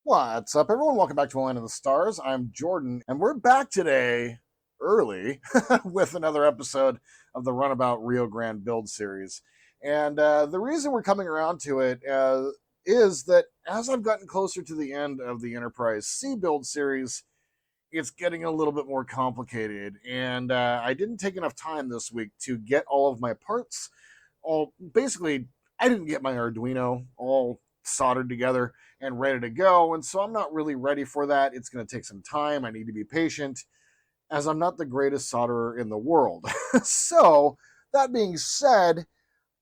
What's up, everyone? Welcome back to Land of the Stars. I'm Jordan, and we're back today early with another episode of the Runabout Rio Grande build series. And the reason we're coming around to it is that as I've gotten closer to the end of the Enterprise C build series, it's getting a little bit more complicated. And I didn't take enough time this week to get all of my parts. Basically, I didn't get my Arduino all soldered together and ready to go. And so I'm not really ready for that. It's going to take some time. I need to be patient as I'm not the greatest solderer in the world. So, that being said,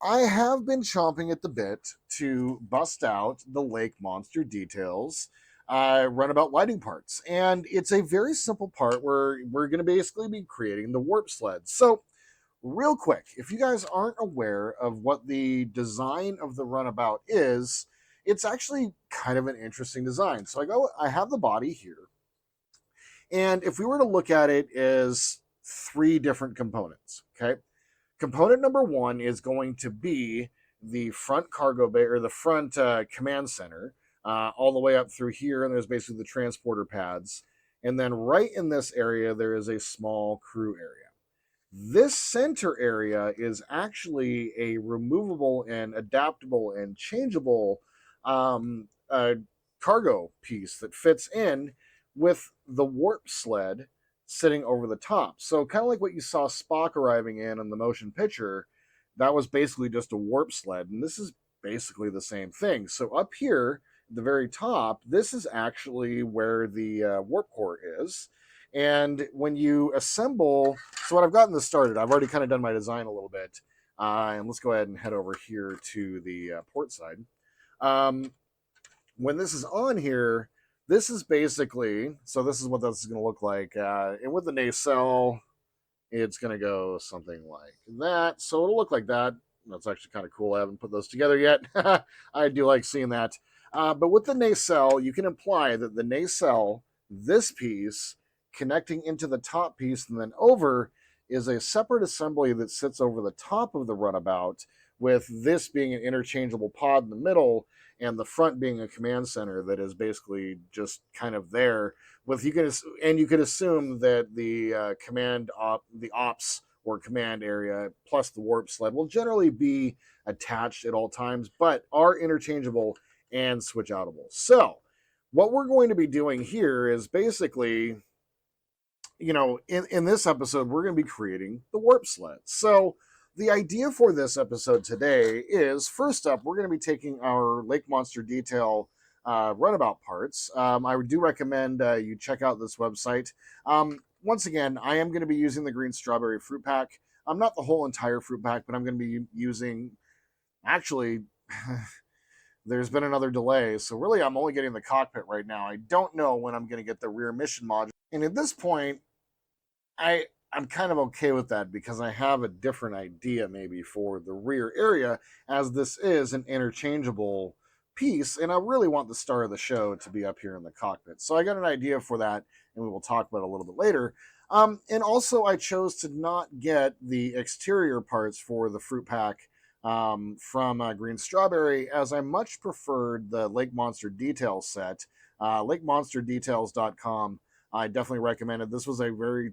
I have been chomping at the bit to bust out the Lake Monster Details runabout lighting parts. And it's a very simple part where we're going to basically be creating the warp sled. So, real quick, if you guys aren't aware of what the design of the runabout is, it's actually kind of an interesting design. So I have the body here, and if we were to look at it as three different components, okay? Component number one is going to be the front cargo bay, or the front command center, all the way up through here, and there's basically the transporter pads. And then right in this area, there is a small crew area. This center area is actually a removable and adaptable and changeable cargo piece that fits in with the warp sled sitting over the top. So, kind of like what you saw Spock arriving in on the motion picture, that was basically just a warp sled. And this is basically the same thing. So, up here at the very top, this is actually where the warp core is. And when you assemble, so what I've gotten this started, I've already kind of done my design a little bit. And let's go ahead and head over here to the port side. When this is on here, this is basically, so this is what this is going to look like. And with the nacelle, it's going to go something like that. So it'll look like that. That's actually kind of cool. I haven't put those together yet. I do like seeing that. But with the nacelle, you can imply that the nacelle, this piece, connecting into the top piece and then over, is a separate assembly that sits over the top of the runabout, with this being an interchangeable pod in the middle and the front being a command center that is basically just kind of there. With you could assume that the the ops or command area plus the warp sled will generally be attached at all times, but are interchangeable and switch outable. So what we're going to be doing here is basically, in this episode, we're going to be creating the warp sled. So the idea for this episode today is, first up, we're going to be taking our Lake Monster Detail runabout parts. I do recommend you check out this website. Once again, I am going to be using the green strawberry fruit pack. Not the whole entire fruit pack, but I'm going to be using, actually, there's been another delay. So really, I'm only getting the cockpit right now. I don't know when I'm going to get the rear mission module. And at this point, I'm kind of okay with that because I have a different idea maybe for the rear area, as this is an interchangeable piece, and I really want the star of the show to be up here in the cockpit. So I got an idea for that, and we will talk about it a little bit later. And also, I chose to not get the exterior parts for the fruit pack from Green Strawberry, as I much preferred the Lake Monster Detail set. LakeMonsterDetails.com. I definitely recommend it. This was a very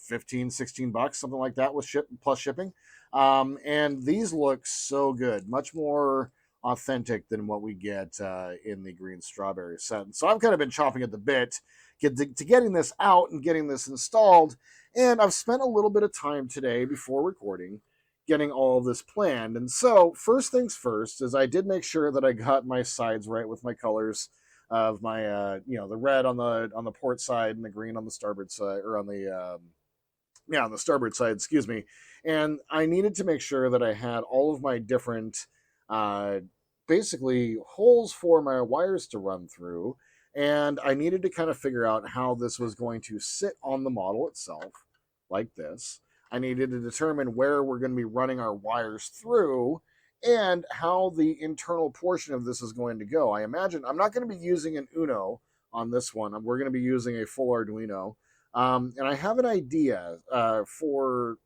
15, 16 bucks, something like that, with plus shipping. And these look so good, much more authentic than what we get in the Green Strawberry set. And so I've kind of been chopping at the bit to getting this out and getting this installed. And I've spent a little bit of time today before recording getting all of this planned. And so first things first is I did make sure that I got my sides right with my colors of my the red on the port side and the green on the starboard side, or on the on the starboard side, excuse me. And I needed to make sure that I had all of my different basically holes for my wires to run through, and I needed to kind of figure out how this was going to sit on the model itself, like this. I needed to determine where we're going to be running our wires through, and how the internal portion of this is going to go. I imagine I'm not going to be using an Uno on this one. We're going to be using a full Arduino. And I have an idea for,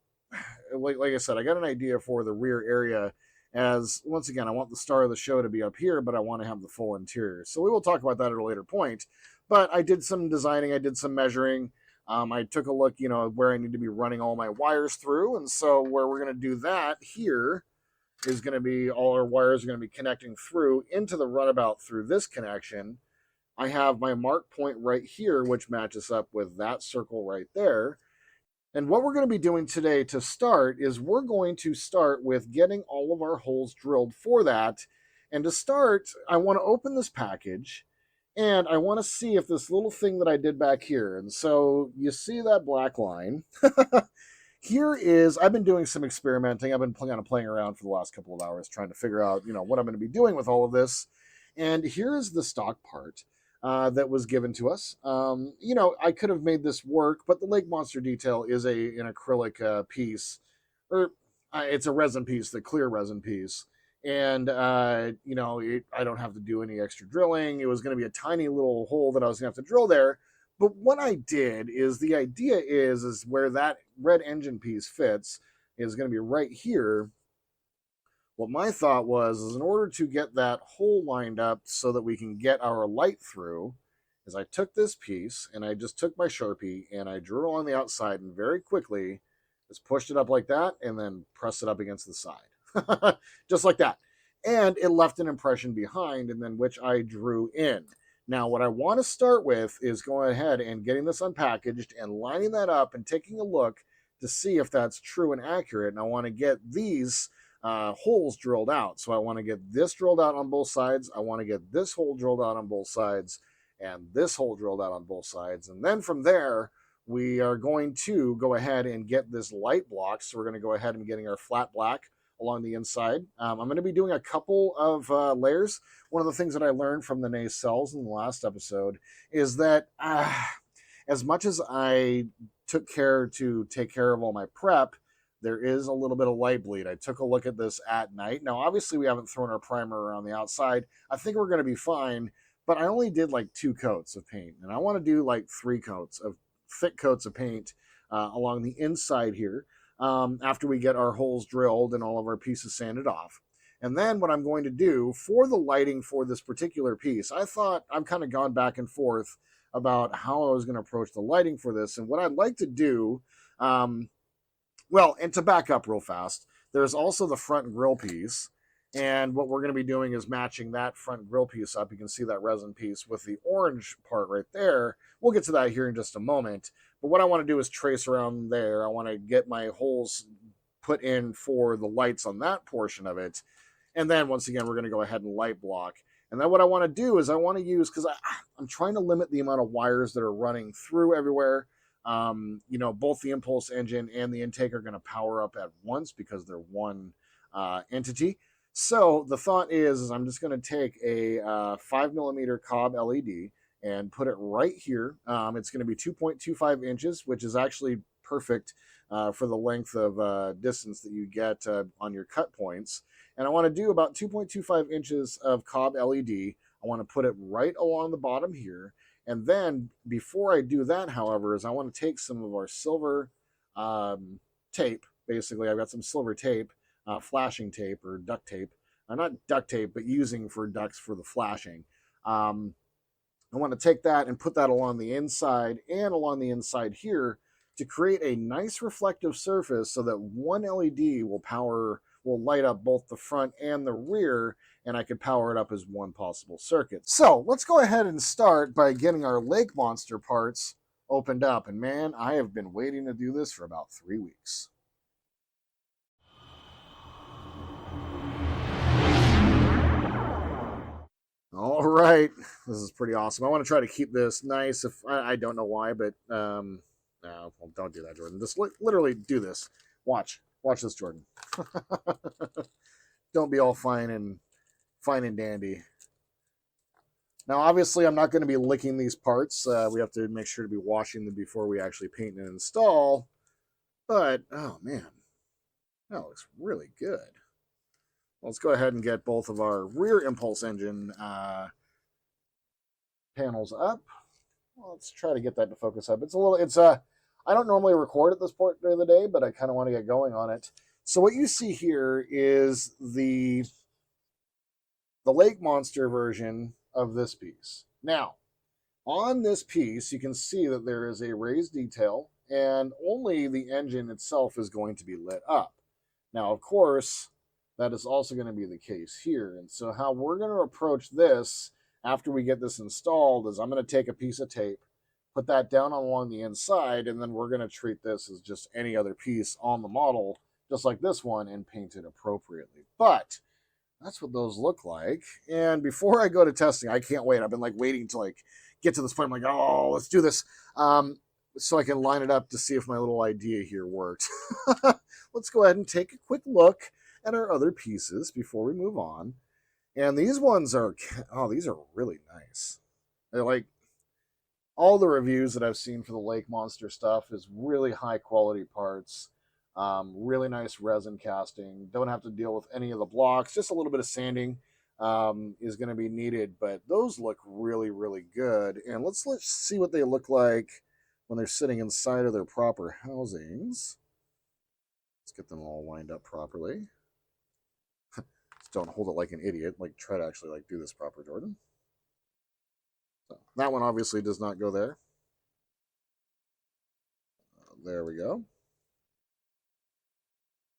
like I said, I got an idea for the rear area as, once again, I want the star of the show to be up here, but I want to have the full interior. So we will talk about that at a later point. But I did some designing, I did some measuring. I took a look, where I need to be running all my wires through. And so where we're going to do that here is going to be all our wires are going to be connecting through into the runabout through this connection. I have my mark point right here, which matches up with that circle right there. And what we're going to be doing today to start is we're going to start with getting all of our holes drilled for that. And to start, I want to open this package and I want to see if this little thing that I did back here, and so you see that black line. Here is, I've been doing some experimenting. I've been kind of playing around for the last couple of hours trying to figure out, what I'm going to be doing with all of this. And here is the stock part that was given to us. I could have made this work, but the lake monster detail is an acrylic piece, or it's a resin piece, the clear resin piece. And, I don't have to do any extra drilling. It was going to be a tiny little hole that I was going to have to drill there. But what I did is, the idea is where that red engine piece fits is going to be right here. What my thought was is, in order to get that hole lined up so that we can get our light through, is I took this piece and I just took my Sharpie and I drew on the outside and very quickly just pushed it up like that and then pressed it up against the side. Just like that. And it left an impression behind, and then which I drew in. Now, what I want to start with is going ahead and getting this unpackaged and lining that up and taking a look to see if that's true and accurate. And I want to get these holes drilled out. So I want to get this drilled out on both sides. I want to get this hole drilled out on both sides and this hole drilled out on both sides. And then from there, we are going to go ahead and get this light block. So we're going to go ahead and getting our flat black along the inside. I'm going to be doing a couple of layers. One of the things that I learned from the Nacelles in the last episode is that as much as I took care to take care of all my prep, there is a little bit of light bleed. I took a look at this at night. Now, obviously, we haven't thrown our primer around the outside. I think we're going to be fine, but I only did like 2 coats of paint, and I want to do like 3 coats of thick coats of paint along the inside here. After we get our holes drilled and all of our pieces sanded off. And then what I'm going to do for the lighting for this particular piece, I thought I've kind of gone back and forth about how I was going to approach the lighting for this. And what I'd like to do, and to back up real fast, there's also the front grill piece. And what we're going to be doing is matching that front grill piece up. You can see that resin piece with the orange part right there. We'll get to that here in just a moment. But what I want to do is trace around there. I want to get my holes put in for the lights on that portion of it. And then once again, we're going to go ahead and light block. And then what I want to do is I want to use, because I'm trying to limit the amount of wires that are running through everywhere. Both the impulse engine and the intake are going to power up at once because they're one entity. So the thought is I'm just going to take a 5mm Cobb LED and put it right here. It's going to be 2.25 inches, which is actually perfect for the length of distance that you get on your cut points. And I want to do about 2.25 inches of Cobb LED. I want to put it right along the bottom here. And then before I do that, however, is I want to take some of our silver tape. Basically, I've got some silver tape, flashing tape or duct tape. Not duct tape, but using for ducts for the flashing. I want to take that and put that along the inside and along the inside here to create a nice reflective surface so that one LED will light up both the front and the rear, and I could power it up as one possible circuit. So let's go ahead and start by getting our lake monster parts opened up. And man, I have been waiting to do this for about 3 weeks. All right, this is pretty awesome. I want to try to keep this nice. If I don't know why, but no, well, don't do that, Jordan. Just literally do this. Watch this, Jordan. Don't be all fine and dandy. Now, obviously, I'm not going to be licking these parts. We have to make sure to be washing them before we actually paint and install. But oh man, that looks really good. Let's go ahead and get both of our rear impulse engine panels up. Well, let's try to get that to focus up. I don't normally record at this point during the day, but I kind of want to get going on it. So what you see here is the lake monster version of this piece. Now, on this piece, you can see that there is a raised detail, and only the engine itself is going to be lit up. Now, of course, that is also going to be the case here. And so how we're going to approach this after we get this installed is I'm going to take a piece of tape, put that down along the inside, and then we're going to treat this as just any other piece on the model, just like this one, and paint it appropriately. But that's what those look like. And before I go to testing, I can't wait. I've been like waiting to like get to this point. I'm like, oh, let's do this. So I can line it up to see if my little idea here worked. Let's go ahead and take a quick look at our other pieces before we move on. And these ones are, oh, these are really nice. They're like, all the reviews that I've seen for the Lake Monster stuff is really high quality parts. Really nice resin casting. Don't have to deal with any of the blocks. Just a little bit of sanding is going to be needed, but those look really, really good. And let's see what they look like when they're sitting inside of their proper housings. Let's get them all lined up properly. Just don't hold it like an idiot. Like, try to actually like do this proper, Jordan. So that one obviously does not go there. There we go.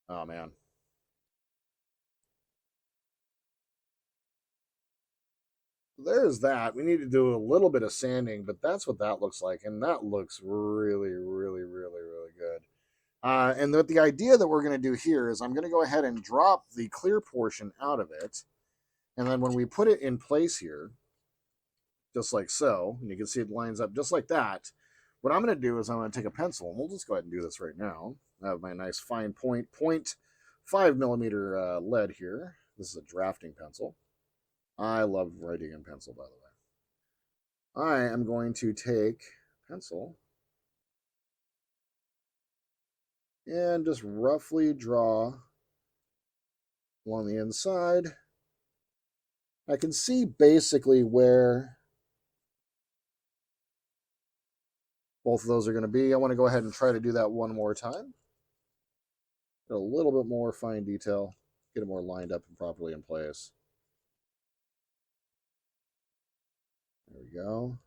Oh man. There's that. We need to do a little bit of sanding, but that's what that looks like, and that looks really, really, really, really good. And the idea that we're going to do here is I'm going to go ahead and drop the clear portion out of it, and then when we put it in place here, just like so, and you can see it lines up just like that, what I'm going to do is I'm going to take a pencil, and we'll just go ahead and do this right now. I have my nice fine point 0.5 millimeter lead here. This is a drafting pencil. I love writing in pencil, by the way. I am going to take pencil and just roughly draw along the inside. I can see basically where both of those are going to be. I want to go ahead and try to do that one more time. Get a little bit more fine detail, get it more lined up and properly in place. There we go.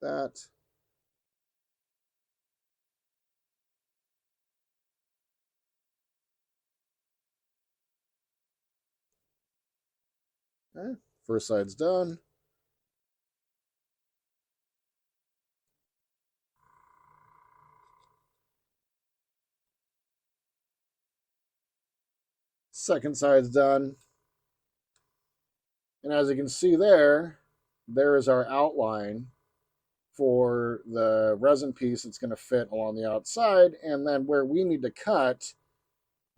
That. Okay, first side's done. Second side's done. And as you can see there is our outline for the resin piece that's going to fit along the outside. And then where we need to cut,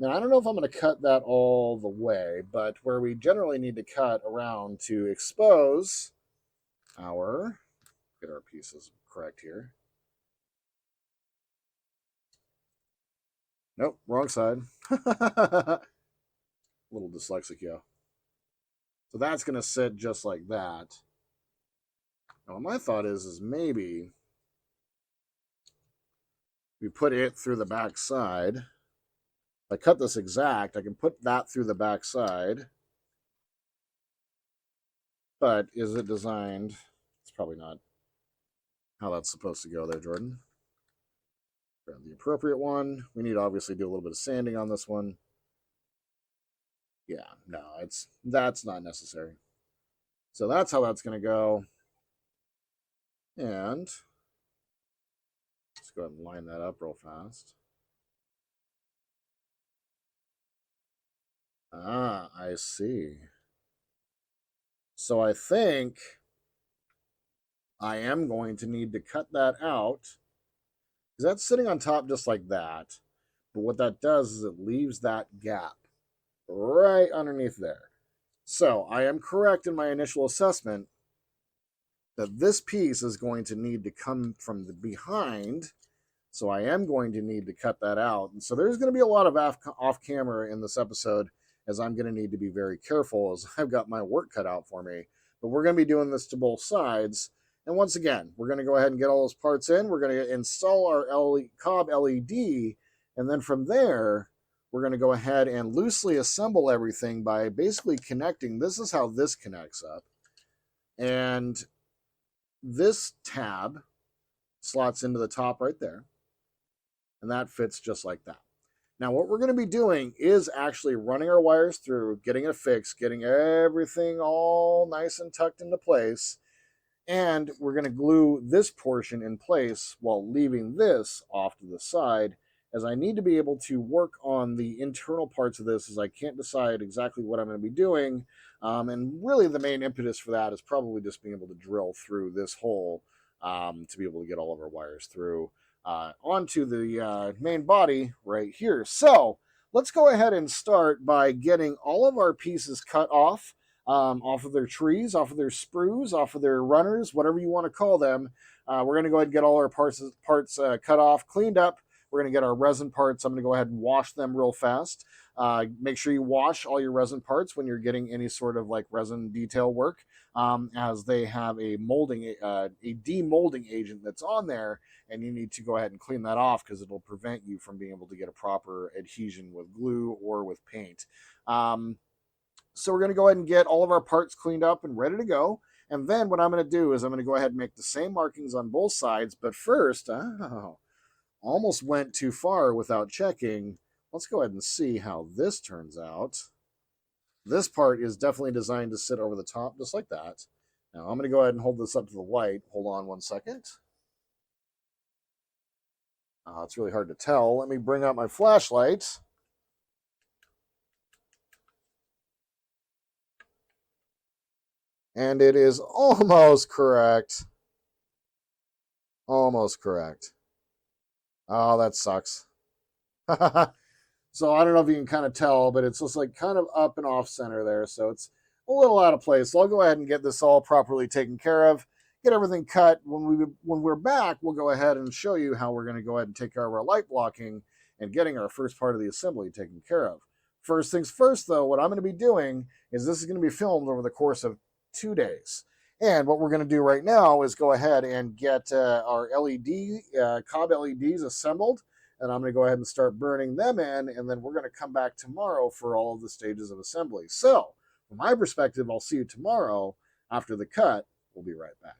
now I don't know if I'm going to cut that all the way, but where we generally need to cut around to expose our, get our pieces correct here. Nope, wrong side. Little dyslexic, yeah. So that's going to sit just like that. Now, what my thought is maybe we put it through the back side. If I cut this exact, I can put that through the back side. But is it designed? It's probably not how that's supposed to go there, Jordan. Grab the appropriate one. We need to obviously do a little bit of sanding on this one. Yeah, no, that's not necessary. So that's how that's going to go. And let's go ahead and line that up real fast. Ah, I see. So I think I am going to need to cut that out, because that's sitting on top just like that. But what that does is it leaves that gap right underneath there. So I am correct in my initial assessment that this piece is going to need to come from the behind. So I am going to need to cut that out. And so there's going to be a lot of off camera in this episode, as I'm going to need to be very careful as I've got my work cut out for me. But we're going to be doing this to both sides. And once again, we're going to go ahead and get all those parts in. We're going to install our cob LED, And then from there, we're going to go ahead and loosely assemble everything by basically connecting. This is how this connects up. And this tab slots into the top right there. And that fits just like that. Now, what we're going to be doing is actually running our wires through, getting it fixed, getting everything all nice and tucked into place. And we're going to glue this portion in place while leaving this off to the side, as I need to be able to work on the internal parts of this, as I can't decide exactly what I'm going to be doing. And really the main impetus for that is probably just being able to drill through this hole to be able to get all of our wires through onto the main body right here. So let's go ahead and start by getting all of our pieces cut off of their trees, off of their sprues, off of their runners, whatever you want to call them. We're going to go ahead and get all our parts cut off, cleaned up. We're going to get our resin parts. I'm going to go ahead and wash them real fast. Make sure you wash all your resin parts when you're getting any sort of like resin detail work, as they have a demolding agent that's on there, and you need to go ahead and clean that off because it'll prevent you from being able to get a proper adhesion with glue or with paint. So we're going to go ahead and get all of our parts cleaned up and ready to go. And then what I'm going to do is I'm going to go ahead and make the same markings on both sides. But first, almost went too far without checking. Let's go ahead and see how this turns out. This part is definitely designed to sit over the top just like that. Now I'm going to go ahead and hold this up to the light. Hold on one second. It's really hard to tell. Let me bring out my flashlight. And it is almost correct. Almost correct. Oh, that sucks. So I don't know if you can kind of tell, but it's just like kind of up and off center there. So it's a little out of place. So I'll go ahead and get this all properly taken care of, get everything cut. When we're back, we'll go ahead and show you how we're going to go ahead and take care of our light blocking and getting our first part of the assembly taken care of. First things first, though, what I'm going to be doing is this is going to be filmed over the course of 2 days. And what we're going to do right now is go ahead and get our cob LEDs assembled. And I'm going to go ahead and start burning them in. And then we're going to come back tomorrow for all of the stages of assembly. So from my perspective, I'll see you tomorrow after the cut. We'll be right back.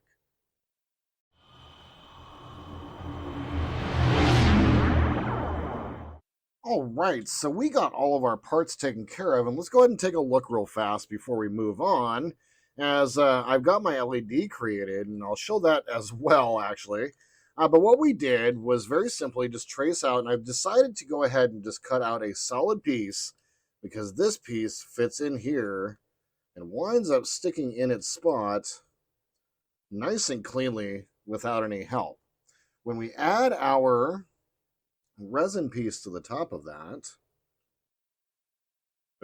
All right, so we got all of our parts taken care of, and let's go ahead and take a look real fast before we move on, as I've got my LED created, and I'll show that as well, actually. But what we did was very simply just trace out, and I've decided to go ahead and just cut out a solid piece, because this piece fits in here and winds up sticking in its spot nice and cleanly without any help. When we add our resin piece to the top of that.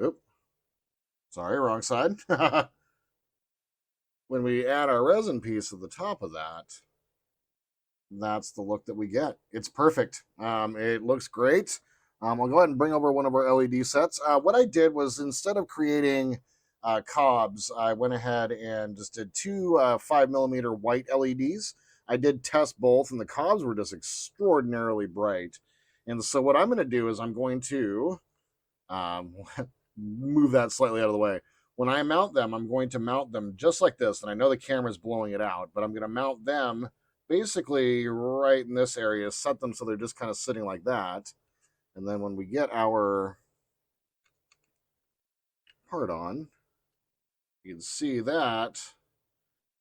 Oop. Sorry, wrong side. When we add our resin piece to the top of that, that's the look that we get. It's perfect. It looks great. I'll go ahead and bring over one of our LED sets. What I did was, instead of creating cobs, I went ahead and just did two 5mm white LEDs. I did test both, and the cobs were just extraordinarily bright. And so what I'm going to do is I'm going to move that slightly out of the way. When I mount them, I'm going to mount them just like this. And I know the camera's blowing it out, but I'm going to mount them basically right in this area, set them so they're just kind of sitting like that. And then when we get our part on, you can see that,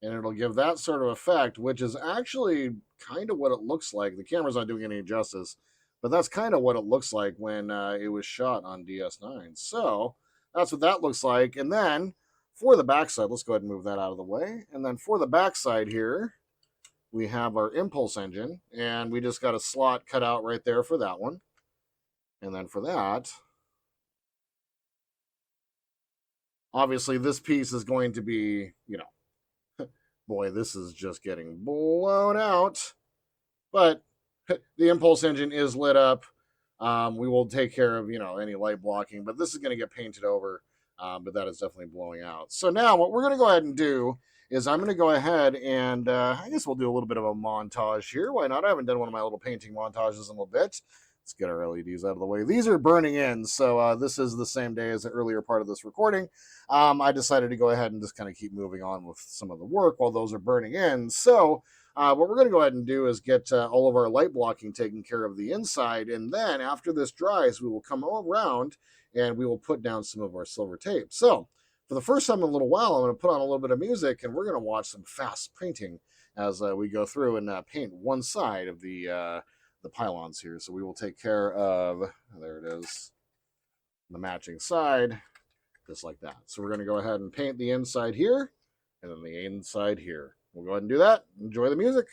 and it'll give that sort of effect, which is actually kind of what it looks like. The camera's not doing any justice, but that's kind of what it looks like when it was shot on DS9. So that's what that looks like. And then for the backside, let's go ahead and move that out of the way. And then for the backside here, we have our impulse engine, and we just got a slot cut out right there for that one. And then for that, obviously this piece is going to be, boy, this is just getting blown out. But the impulse engine is lit up. We will take care of, any light blocking, but this is going to get painted over. But that is definitely blowing out. So now what we're going to go ahead and do is I'm going to go ahead and I guess we'll do a little bit of a montage here. Why not? I haven't done one of my little painting montages in a little bit. Let's get our LEDs out of the way. These are burning in, so this is the same day as the earlier part of this recording. I decided to go ahead and just kind of keep moving on with some of the work while those are burning in. So what we're going to go ahead and do is get all of our light blocking taken care of the inside, and then after this dries, we will come around and we will put down some of our silver tape. So for the first time in a little while, I'm going to put on a little bit of music, and we're going to watch some fast painting as we go through and paint one side of the pylons here. So we will take care of, there it is, the matching side, just like that. So we're going to go ahead and paint the inside here, and then the inside here. We'll go ahead and do that. Enjoy the music.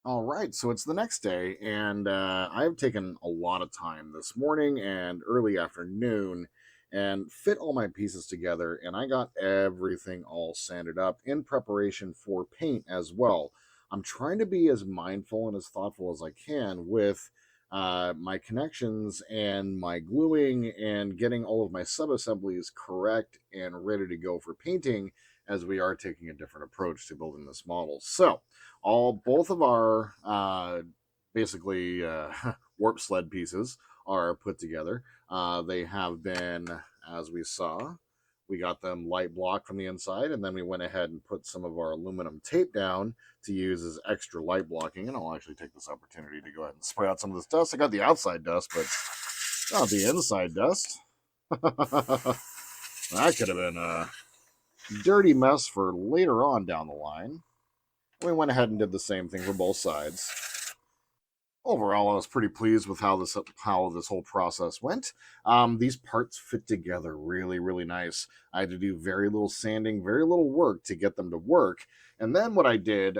All right, so it's the next day, and I've taken a lot of time this morning and early afternoon and fit all my pieces together, and I got everything all sanded up in preparation for paint as well. I'm trying to be as mindful and as thoughtful as I can with my connections and my gluing and getting all of my sub-assemblies correct and ready to go for painting as we are taking a different approach to building this model. So, all both of our basically warp sled pieces are put together. They have been, as we saw, we got them light blocked from the inside, and then we went ahead and put some of our aluminum tape down to use as extra light blocking. And I'll actually take this opportunity to go ahead and spray out some of this dust. I got the outside dust, but not the inside dust. That could have been a dirty mess for later on down the line. We went ahead and did the same thing for both sides. Overall, I was pretty pleased with how this whole process went. These parts fit together really nice. I had to do very little sanding, very little work to get them to work. And then what I did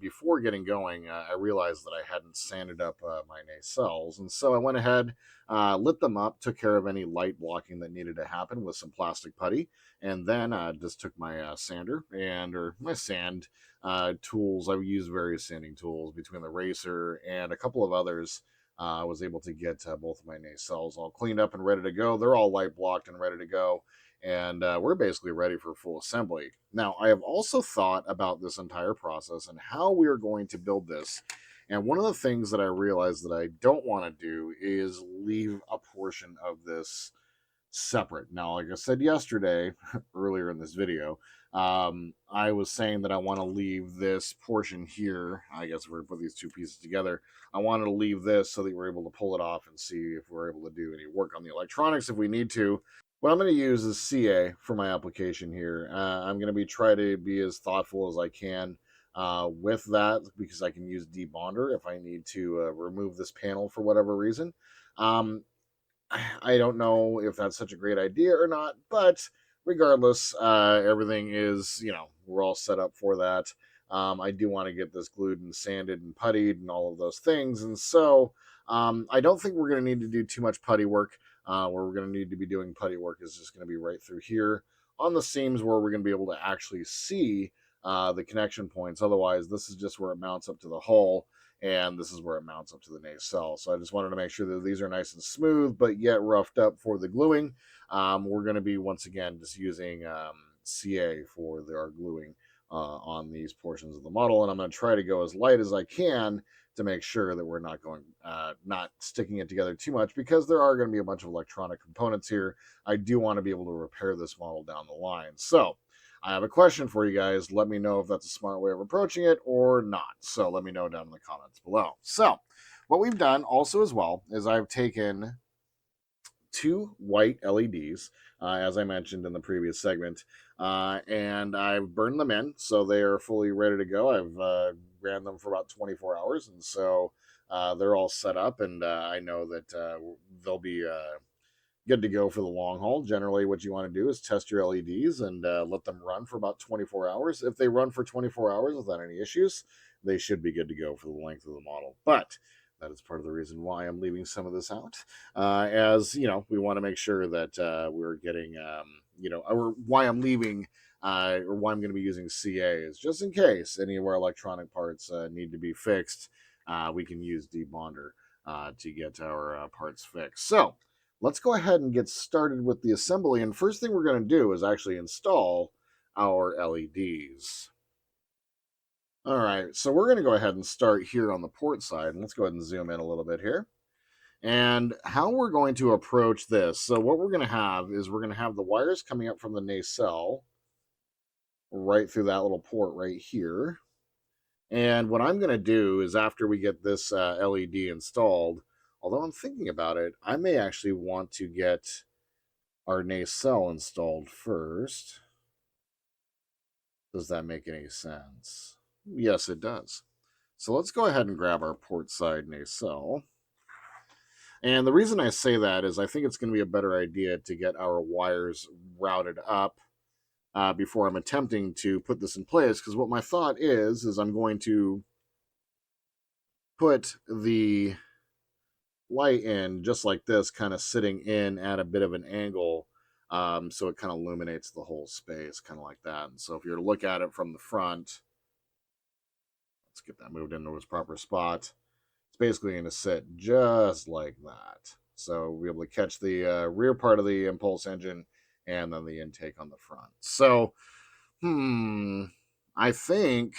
before getting going, I realized that I hadn't sanded up my nacelles, and so I went ahead, lit them up, took care of any light blocking that needed to happen with some plastic putty, and then just took my sander or my sand tools. I use various sanding tools between the racer and a couple of others. I was able to get both of my nacelles all cleaned up and ready to go. They're all light blocked and ready to go. And we're basically ready for full assembly. Now, I have also thought about this entire process and how we are going to build this. And one of the things that I realized that I don't want to do is leave a portion of this separate. Now, like I said yesterday, earlier in this video, I was saying that I want to leave this portion here. I guess we're going to put these two pieces together. I wanted to leave this so that we're able to pull it off and see if we're able to do any work on the electronics if we need to. What I'm going to use is CA for my application here. I'm going to try to be as thoughtful as I can with that because I can use debonder if I need to remove this panel for whatever reason. I don't know if that's such a great idea or not, but regardless, everything is, we're all set up for that. I do want to get this glued and sanded and puttied and all of those things. And so I don't think we're going to need to do too much putty work. Where we're going to need to be doing putty work is just going to be right through here on the seams where we're going to be able to actually see the connection points. Otherwise, this is just where it mounts up to the hull, and this is where it mounts up to the nacelle. So I just wanted to make sure that these are nice and smooth, but yet roughed up for the gluing. We're going to be, once again, just using CA for our gluing on these portions of the model, and I'm going to try to go as light as I can to make sure that we're not sticking it together too much, because there are going to be a bunch of electronic components here. I do want to be able to repair this model down the line. So I have a question for you guys. Let me know if that's a smart way of approaching it or not. So let me know down in the comments below. So what we've done also as well is I've taken two white LEDs, as I mentioned in the previous segment, and I've burned them in so they are fully ready to go. I've ran them for about 24 hours, and so they're all set up, and I know that they'll be good to go for the long haul. Generally, what you want to do is test your LEDs and let them run for about 24 hours. If they run for 24 hours without any issues, they should be good to go for the length of the model. But that is part of the reason why I'm leaving some of this out, as we want to make sure that we're getting, or why I'm leaving, or why I'm going to be using CA is just in case any of our electronic parts need to be fixed. We can use debonder to get our parts fixed. So let's go ahead and get started with the assembly. And first thing we're going to do is actually install our LEDs. All right, so we're going to go ahead and start here on the port side. And let's go ahead and zoom in a little bit here. And how we're going to approach this. So what we're going to have is we're going to have the wires coming up from the nacelle right through that little port right here. And what I'm going to do is, after we get this LED installed, although I'm thinking about it, I may actually want to get our nacelle installed first. Does that make any sense? Yes, it does. So let's go ahead and grab our port side nacelle. And the reason I say that is I think it's going to be a better idea to get our wires routed up before I'm attempting to put this in place, because what my thought is I'm going to put the light in just like this, kind of sitting in at a bit of an angle, so it kind of illuminates the whole space, kind of like that. And so if you were to look at it from the front, let's get that moved into its proper spot. It's basically going to sit just like that. So we'll be able to catch the rear part of the impulse engine and then the intake on the front. So, I think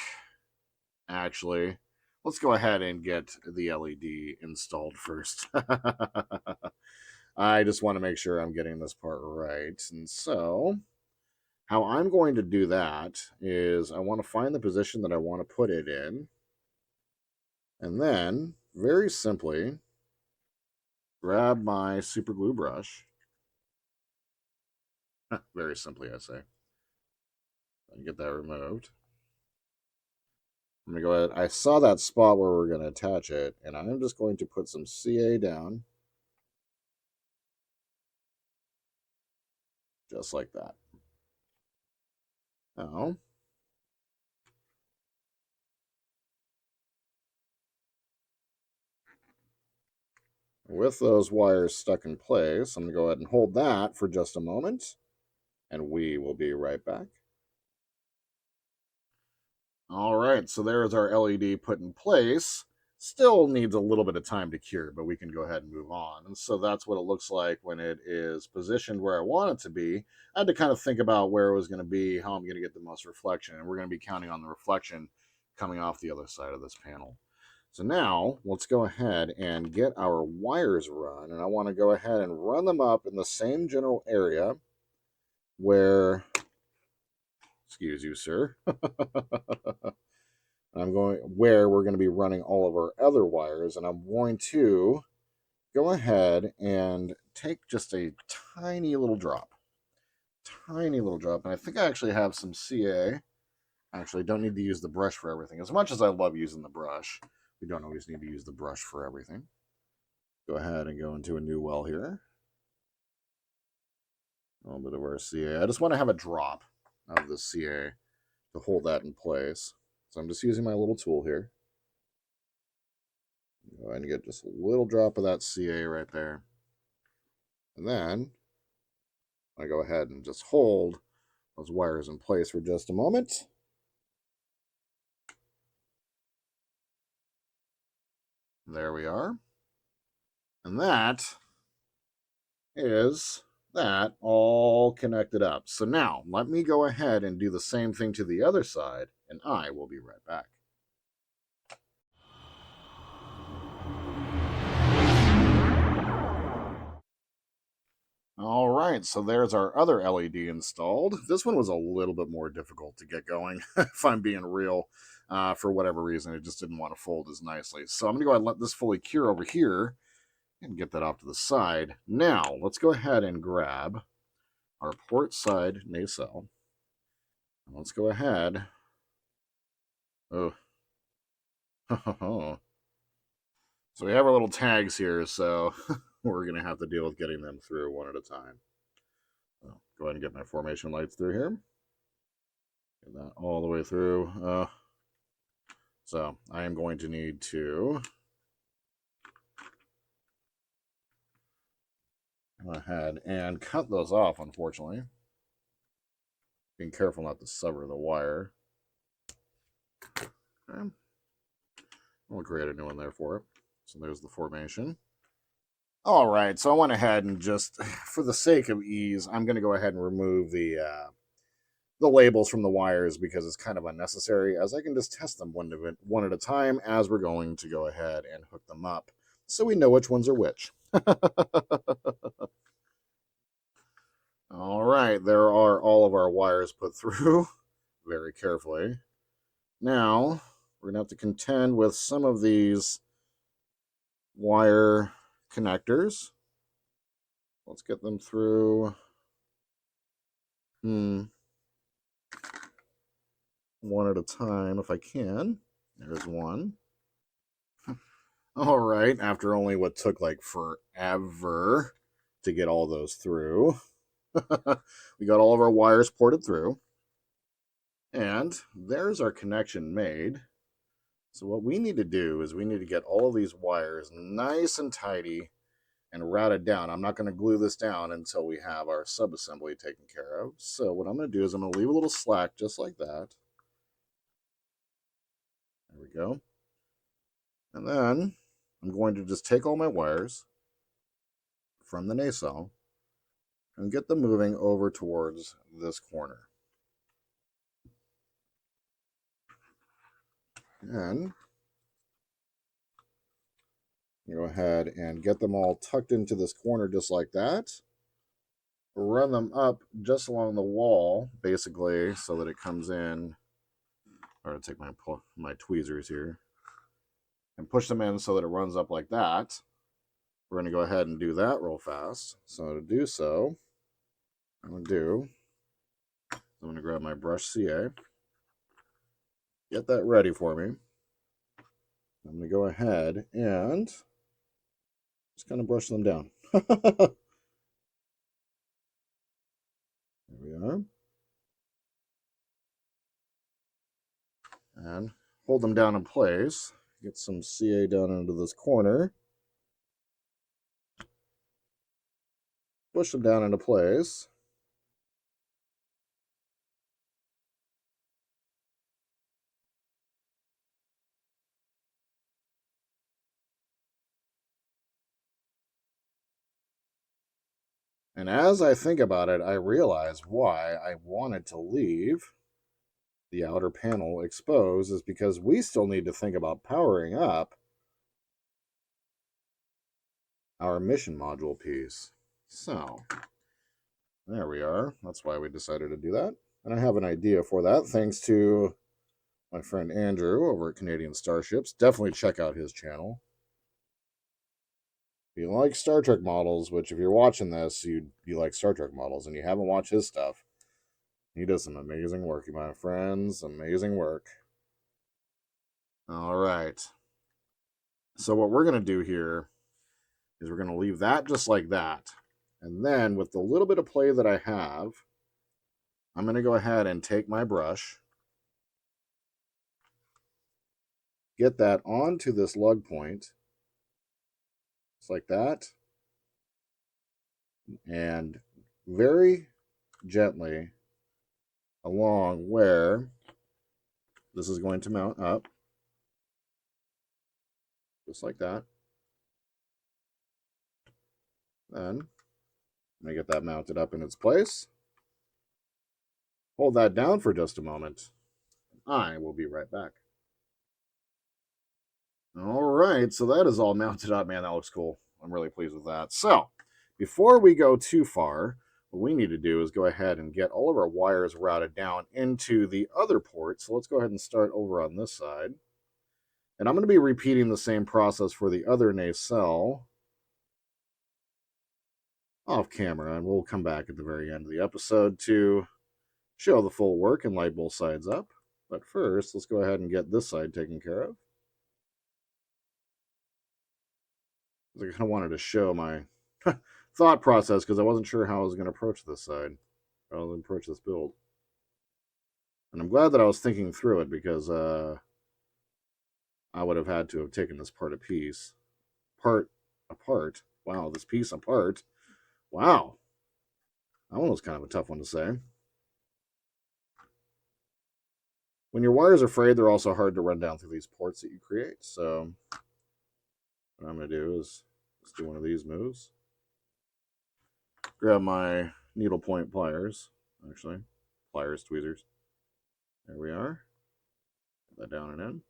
actually, let's go ahead and get the LED installed first. I just want to make sure I'm getting this part right. And so, how I'm going to do that is I want to find the position that I want to put it in. And then, very simply, grab my super glue brush. Very simply, I say. And get that removed. I'm going to go ahead. I saw that spot where we're going to attach it, and I'm just going to put some CA down. Just like that. Now, with those wires stuck in place, I'm going to go ahead and hold that for just a moment, and we will be right back. All right, so there's our LED put in place. Still needs a little bit of time to cure, but we can go ahead and move on. And so that's what it looks like when it is positioned where I want it to be. I had to kind of think about where it was going to be, how I'm going to get the most reflection, and we're going to be counting on the reflection coming off the other side of this panel. So now let's go ahead and get our wires run, and I want to go ahead and run them up in the same general area where, excuse you, sir, where we're going to be running all of our other wires, and I'm going to go ahead and take just a tiny little drop. And I think I actually have some CA. Actually, don't need to use the brush for everything. As much as I love using the brush, we don't always need to use the brush for everything. Go ahead and go into a new well here. A little bit of our CA. I just want to have a drop of the CA to hold that in place. So I'm just using my little tool here. Go ahead and get just a little drop of that CA right there. And then I go ahead and just hold those wires in place for just a moment. There we are. And that is that all connected up. So now let me go ahead and do the same thing to the other side, and I will be right back. All right, so there's our other LED installed. This one was a little bit more difficult to get going, if I'm being real. For whatever reason, it just didn't want to fold as nicely. So I'm going to go ahead and let this fully cure over here and get that off to the side. Now, let's go ahead and grab our port side nacelle. Let's go ahead. Oh. So we have our little tags here, so we're going to have to deal with getting them through one at a time. So go ahead and get my formation lights through here. Get that all the way through. So I am going to need to go ahead and cut those off, unfortunately. Being careful not to sever the wire. Okay. We'll create a new one there for it. So there's the formation. All right, so I went ahead and just, for the sake of ease, I'm going to go ahead and remove the labels from the wires because it's kind of unnecessary, as I can just test them one at a time as we're going to go ahead and hook them up so we know which ones are which. All right, there are all of our wires put through very carefully. Now, we're going to have to contend with some of these wire connectors. Let's get them through. One at a time if I can. There's one. All right, after only what took like forever to get all those through. We got all of our wires ported through. And there's our connection made. So what we need to do is we need to get all of these wires nice and tidy and routed down. I'm not going to glue this down until we have our subassembly taken care of. So what I'm going to do is I'm going to leave a little slack just like that. There we go. And then I'm going to just take all my wires from the nacelle and get them moving over towards this corner. And go ahead and get them all tucked into this corner just like that. Run them up just along the wall, basically, so that it comes in. I'm going to take my tweezers here and push them in so that it runs up like that. We're going to go ahead and do that real fast. So to do so, I'm going to grab my brush CA, get that ready for me. I'm going to go ahead and just kind of brush them down. There we are. And hold them down in place. Get some CA down into this corner. Push them down into place. And as I think about it, I realize why I wanted to leave the outer panel exposed is because we still need to think about powering up our mission module piece. So there we are. That's why we decided to do that. And I have an idea for that thanks to my friend Andrew over at Canadian Starships. Definitely check out his channel. If you like Star Trek models, which if you're watching this, you like Star Trek models and you haven't watched his stuff, he does some amazing work, my friends. Amazing work. All right. So what we're going to do here is we're going to leave that just like that. And then with the little bit of play that I have, I'm going to go ahead and take my brush, get that onto this lug point, just like that, and very gently along where this is going to mount up, just like that. Then I'm going to get that mounted up in its place. Hold that down for just a moment. I will be right back. All right, so that is all mounted up. Man, that looks cool. I'm really pleased with that. So before we go too far, what we need to do is go ahead and get all of our wires routed down into the other port. So let's go ahead and start over on this side. And I'm going to be repeating the same process for the other nacelle off camera, and we'll come back at the very end of the episode to show the full work and light both sides up. But first, let's go ahead and get this side taken care of. I kind of wanted to show my thought process because I wasn't sure how I was going to approach this side. I was going to approach this build. And I'm glad that I was thinking through it because I would have had to have taken this part apart. Wow, this piece apart. Wow. That one was kind of a tough one to say. When your wires are frayed, they're also hard to run down through these ports that you create. So what I'm going to do is just do one of these moves. Grab my needlepoint pliers, actually. Pliers, tweezers. There we are. Put that down and in.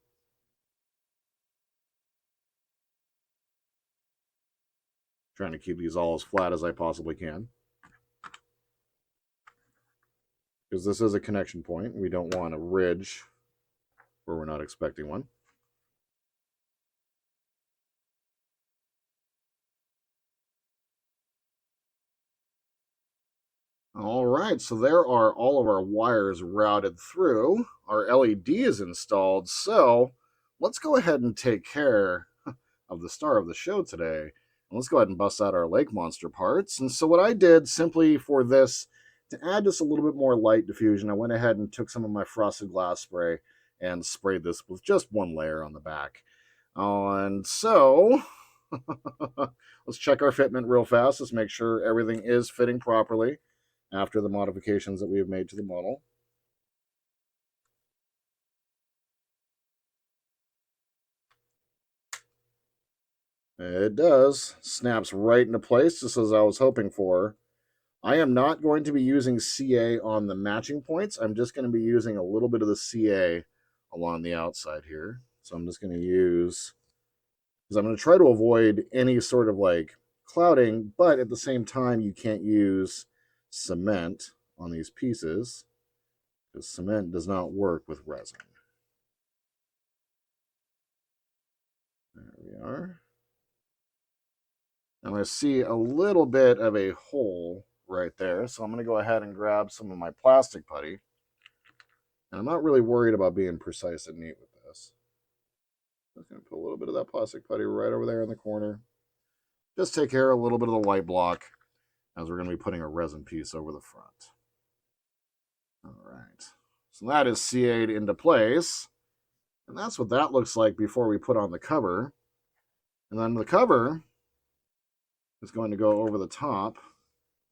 Trying to keep these all as flat as I possibly can. Because this is a connection point. We don't want a ridge where we're not expecting one. All right, so there are all of our wires routed through. Our LED is installed. So let's go ahead and take care of the star of the show today. And let's go ahead and bust out our lake monster parts. And so what I did simply for this, to add just a little bit more light diffusion, I went ahead and took some of my frosted glass spray and sprayed this with just one layer on the back. And so let's check our fitment real fast. Let's make sure everything is fitting properly after the modifications that we have made to the model. It does. Snaps right into place, just as I was hoping for. I am not going to be using CA on the matching points. I'm just going to be using a little bit of the CA along the outside here. So I'm just going to use, because I'm going to try to avoid any sort of like clouding, but at the same time, you can't use cement on these pieces because cement does not work with resin. There we are. Now I see a little bit of a hole right there, so I'm going to go ahead and grab some of my plastic putty. And I'm not really worried about being precise and neat with this. I'm just going to put a little bit of that plastic putty right over there in the corner. Just take care of a little bit of the light block as we're going to be putting a resin piece over the front. All right. So that is CA'd into place. And that's what that looks like before we put on the cover. And then the cover is going to go over the top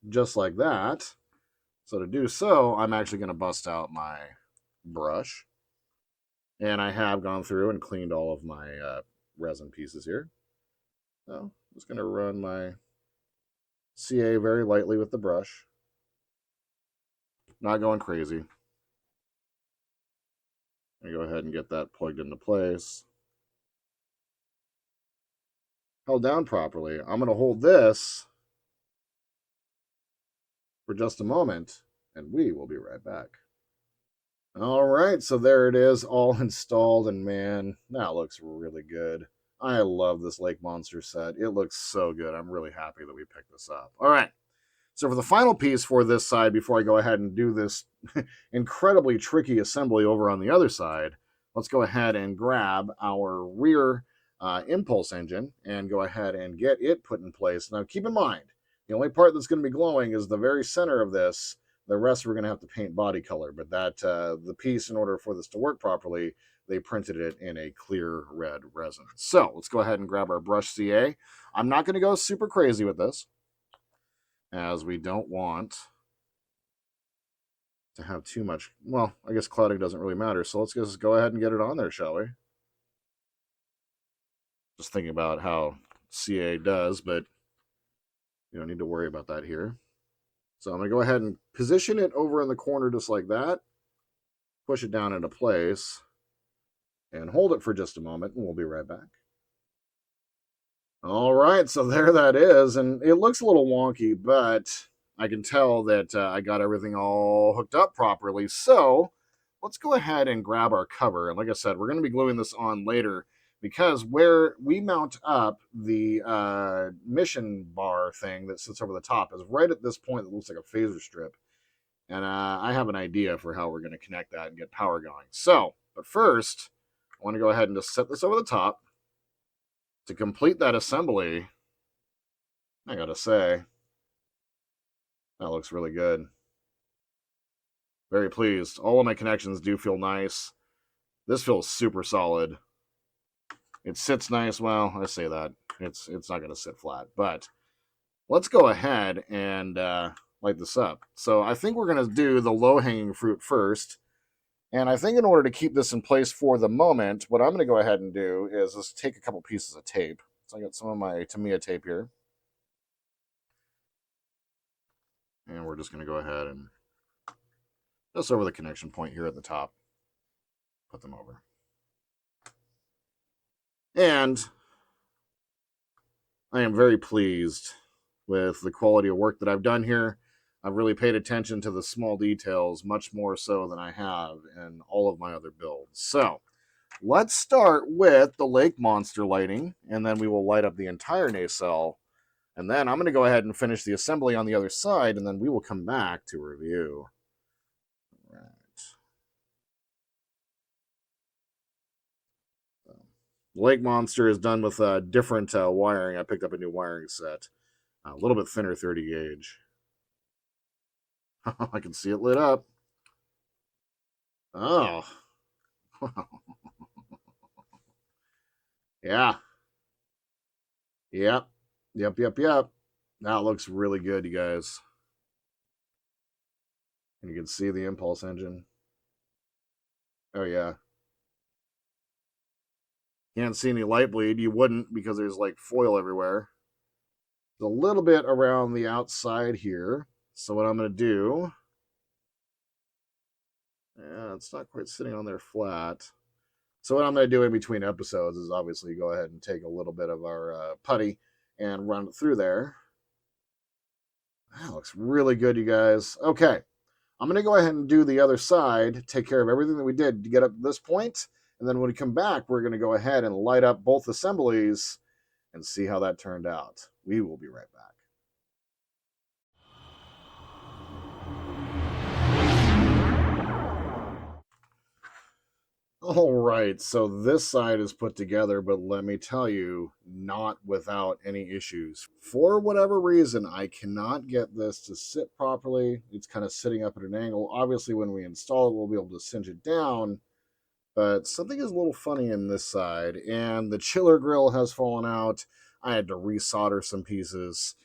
just like that. So to do so, I'm actually going to bust out my brush. And I have gone through and cleaned all of my resin pieces here. So I'm just going to run my CA very lightly with the brush. Not going crazy. I'm going to go ahead and get that plugged into place. Held down properly. I'm going to hold this for just a moment, and we will be right back. All right, so there it is, all installed, and man, that looks really good. I love this Lake Monster set. It looks so good. I'm really happy that we picked this up. All right, so for the final piece for this side, before I go ahead and do this incredibly tricky assembly over on the other side, let's go ahead and grab our rear impulse engine and go ahead and get it put in place. Now, keep in mind, the only part that's going to be glowing is the very center of this. The rest we're going to have to paint body color, but that the piece, in order for this to work properly, they printed it in a clear red resin. So let's go ahead and grab our brush CA. I'm not going to go super crazy with this, as we don't want to have too much. Well, I guess clouding doesn't really matter, so let's just go ahead and get it on there, shall we? Just thinking about how CA does, but you don't need to worry about that here. So I'm going to go ahead and position it over in the corner just like that. Push it down into place and hold it for just a moment, and we'll be right back. All right, so there that is, and it looks a little wonky, but I can tell that I got everything all hooked up properly. So let's go ahead and grab our cover. And like I said, we're going to be gluing this on later, because where we mount up the mission bar thing that sits over the top is right at this point that looks like a phaser strip. And I have an idea for how we're going to connect that and get power going. So, but first, I want to go ahead and just set this over the top. To complete that assembly, I gotta say, that looks really good. Very pleased. All of my connections do feel nice. This feels super solid. It sits nice. Well, I say that. It's not going to sit flat. But let's go ahead and light this up. So I think we're going to do the low-hanging fruit first. And I think in order to keep this in place for the moment, what I'm going to go ahead and do is just take a couple pieces of tape. So I got some of my Tamiya tape here. And we're just going to go ahead and just over the connection point here at the top, put them over. And I am very pleased with the quality of work that I've done here. I've really paid attention to the small details, much more so than I have in all of my other builds. So let's start with the lake monster lighting, and then we will light up the entire nacelle. And then I'm going to go ahead and finish the assembly on the other side, and then we will come back to review. All right. The lake monster is done with different wiring. I picked up a new wiring set, a little bit thinner 30 gauge. I can see it lit up. Oh, Yeah. Yep. Yep. That looks really good, you guys. And you can see the impulse engine. Oh, yeah. Can't see any light bleed. You wouldn't because there's like foil everywhere. A little bit around the outside here. So what I'm going to do... Yeah, it's not quite sitting on there flat. So what I'm going to do in between episodes is obviously go ahead and take a little bit of our putty and run it through there. That looks really good, you guys. Okay, I'm going to go ahead and do the other side, take care of everything that we did to get up to this point, and then when we come back, we're going to go ahead and light up both assemblies and see how that turned out. We will be right back. All right, so this side is put together, but let me tell you, not without any issues. For whatever reason, I cannot get this to sit properly. It's kind of sitting up at an angle. Obviously, when we install it, we'll be able to cinch it down, but something is a little funny in this side, and the chiller grill has fallen out. I had to resolder some pieces.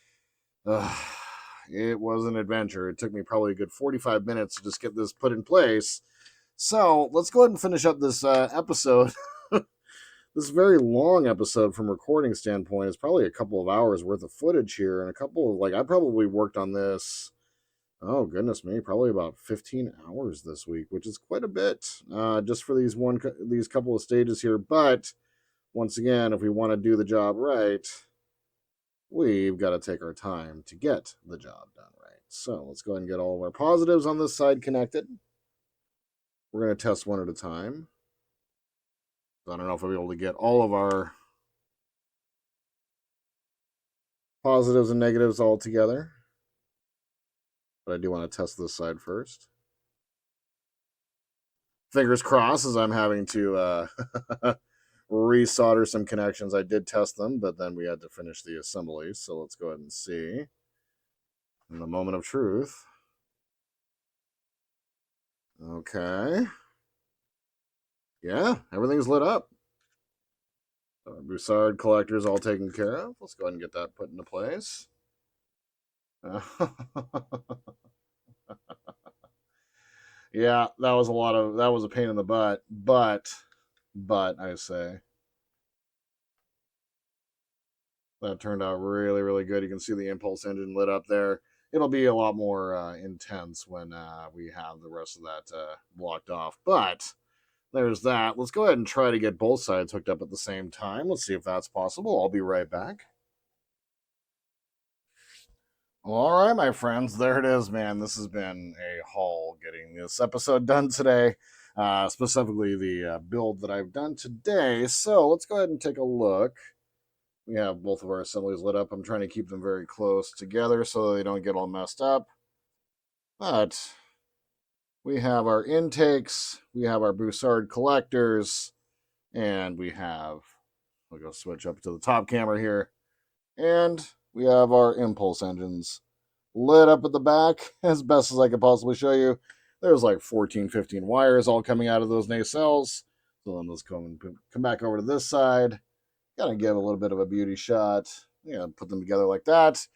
It was an adventure. It took me probably a good 45 minutes to just get this put in place. So let's go ahead and finish up this episode. This very long episode from recording standpoint is probably a couple of hours worth of footage here, and a couple of I probably worked on this. Oh goodness me, probably about 15 hours this week, which is quite a bit just for these couple of stages here. But once again, if we want to do the job right, we've got to take our time to get the job done right. So let's go ahead and get all of our positives on this side connected. We're going to test one at a time. I don't know if I'll be able to get all of our positives and negatives all together, but I do want to test this side first. Fingers crossed, as I'm having to resolder some connections. I did test them, but then we had to finish the assembly. So let's go ahead and see in the moment of truth. Okay. Yeah, everything's lit up. Broussard collector's all taken care of. Let's go ahead and get that put into place. Yeah, that was a pain in the butt, but I say that turned out really, really good. You can see the impulse engine lit up there. It'll be a lot more intense when we have the rest of that blocked off. But there's that. Let's go ahead and try to get both sides hooked up at the same time. Let's see if that's possible. I'll be right back. All right, my friends, there it is, man. This has been a haul getting this episode done today, specifically the build that I've done today. So let's go ahead and take a look. We have both of our assemblies lit up. I'm trying to keep them very close together so they don't get all messed up. But we have our intakes, we have our Broussard collectors, and we'll go switch up to the top camera here, and we have our impulse engines lit up at the back as best as I could possibly show you. There's like 14, 15 wires all coming out of those nacelles. So then let's come back over to this side. Gotta give a little bit of a beauty shot. Put them together like that.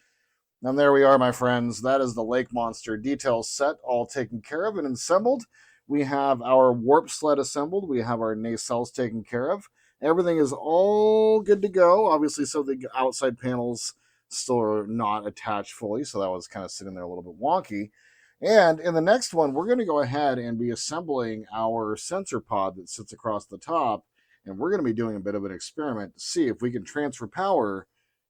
And there we are, my friends. That is the Lake Monster detail set all taken care of and assembled. We have our warp sled assembled. We have our nacelles taken care of. Everything is all good to go. Obviously, so the outside panels still are not attached fully, so that was kind of sitting there a little bit wonky. And in the next one, we're going to go ahead and be assembling our sensor pod that sits across the top, and we're going to be doing a bit of an experiment to see if we can transfer power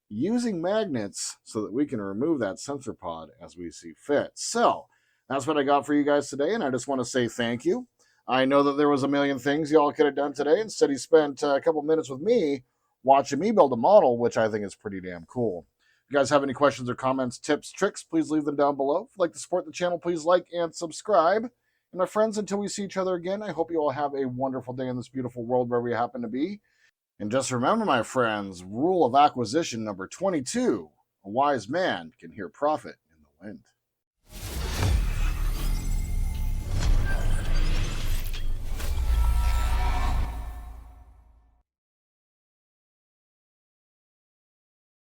using magnets so that we can remove that sensor pod as we see fit. So that's what I got for you guys today, and I just want to say thank you. I know that there was a million things y'all could have done today. Instead, you spent a couple minutes with me watching me build a model, which I think is pretty damn cool. If you guys have any questions or comments, tips, tricks, please leave them down below. If you'd like to support the channel, please like and subscribe. And my friends, until we see each other again, I hope you all have a wonderful day in this beautiful world where we happen to be. And just remember, my friends, rule of acquisition number 22, a wise man can hear profit in the wind.